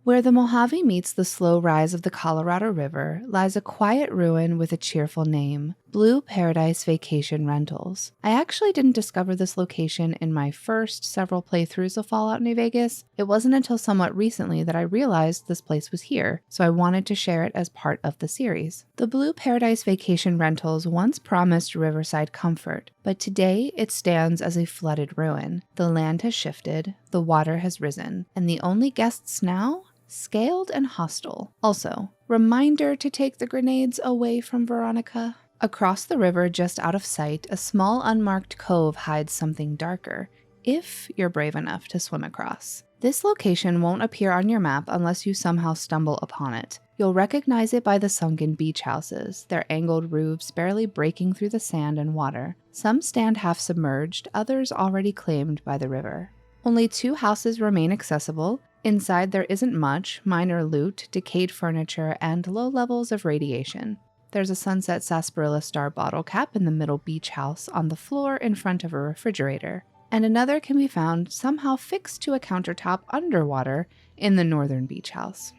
Where the Mojave meets the slow rise of the Colorado River lies a quiet ruin with a cheerful name, Blue Paradise Vacation Rentals. I actually didn't discover this location in my first several playthroughs of Fallout New Vegas. It wasn't until somewhat recently that I realized this place was here, so I wanted to share it as part of the series. The Blue Paradise Vacation Rentals once promised riverside comfort, but today it stands as a flooded ruin. The land has shifted, the water has risen, and the only guests now? Scaled and hostile. Also, reminder to take the grenades away from Veronica. Across the river, just out of sight, a small unmarked cove hides something darker, if you're brave enough to swim across. This location won't appear on your map unless you somehow stumble upon it. You'll recognize it by the sunken beach houses, their angled roofs barely breaking through the sand and water. Some stand half submerged, others already claimed by the river. Only 2 houses remain accessible. Inside there isn't much, minor loot, decayed furniture, and low levels of radiation. There's a Sunset Sarsaparilla Star bottle cap in the middle beach house on the floor in front of a refrigerator, and another can be found somehow fixed to a countertop underwater in the northern beach house.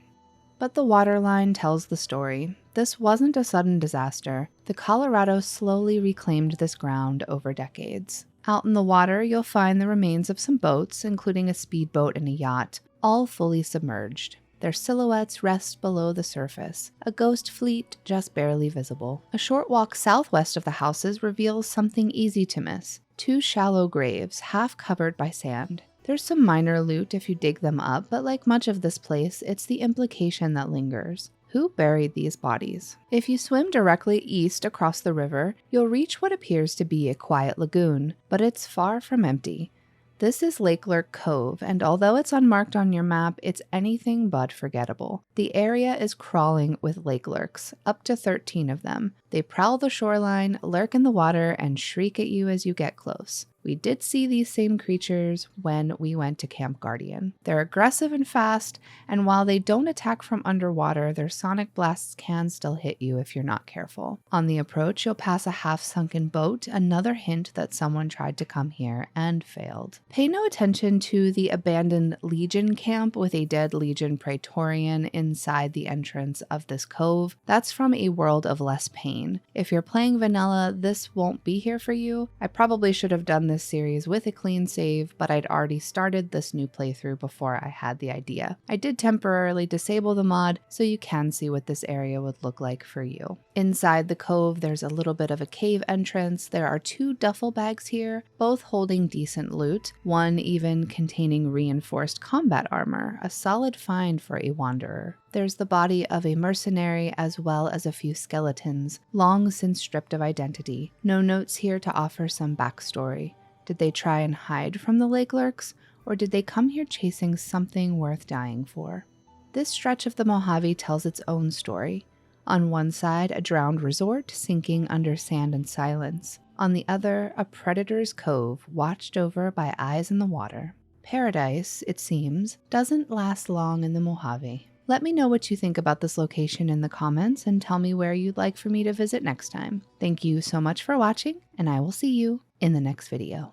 But the waterline tells the story. This wasn't a sudden disaster. The Colorado slowly reclaimed this ground over decades. Out in the water, you'll find the remains of some boats, including a speedboat and a yacht, all fully submerged. Their silhouettes rest below the surface, a ghost fleet just barely visible. A short walk southwest of the houses reveals something easy to miss. 2 shallow graves, half covered by sand. There's some minor loot if you dig them up, but like much of this place, it's the implication that lingers. Who buried these bodies? If you swim directly east across the river, you'll reach what appears to be a quiet lagoon, but it's far from empty. This is Lakelurk Cove, and although it's unmarked on your map, it's anything but forgettable. The area is crawling with Lakelurks, up to 13 of them. They prowl the shoreline, lurk in the water, and shriek at you as you get close. We did see these same creatures when we went to Camp Guardian. They're aggressive and fast, and while they don't attack from underwater, their sonic blasts can still hit you if you're not careful. On the approach, you'll pass a half-sunken boat, another hint that someone tried to come here and failed. Pay no attention to the abandoned Legion camp with a dead Legion Praetorian inside the entrance of this cove. That's from A World of Less Pain. If you're playing vanilla, this won't be here for you. I probably should have done this series with a clean save, but I'd already started this new playthrough before I had the idea. I did temporarily disable the mod so you can see what this area would look like for you. Inside the cove, there's a little bit of a cave entrance. There are 2 duffel bags here, both holding decent loot, one even containing reinforced combat armor, a solid find for a wanderer. There's the body of a mercenary as well as a few skeletons, long since stripped of identity. No notes here to offer some backstory. Did they try and hide from the Lakelurks, or did they come here chasing something worth dying for? This stretch of the Mojave tells its own story. On one side, a drowned resort sinking under sand and silence. On the other, a predator's cove watched over by eyes in the water. Paradise, it seems, doesn't last long in the Mojave. Let me know what you think about this location in the comments and tell me where you'd like for me to visit next time. Thank you so much for watching, and I will see you in the next video.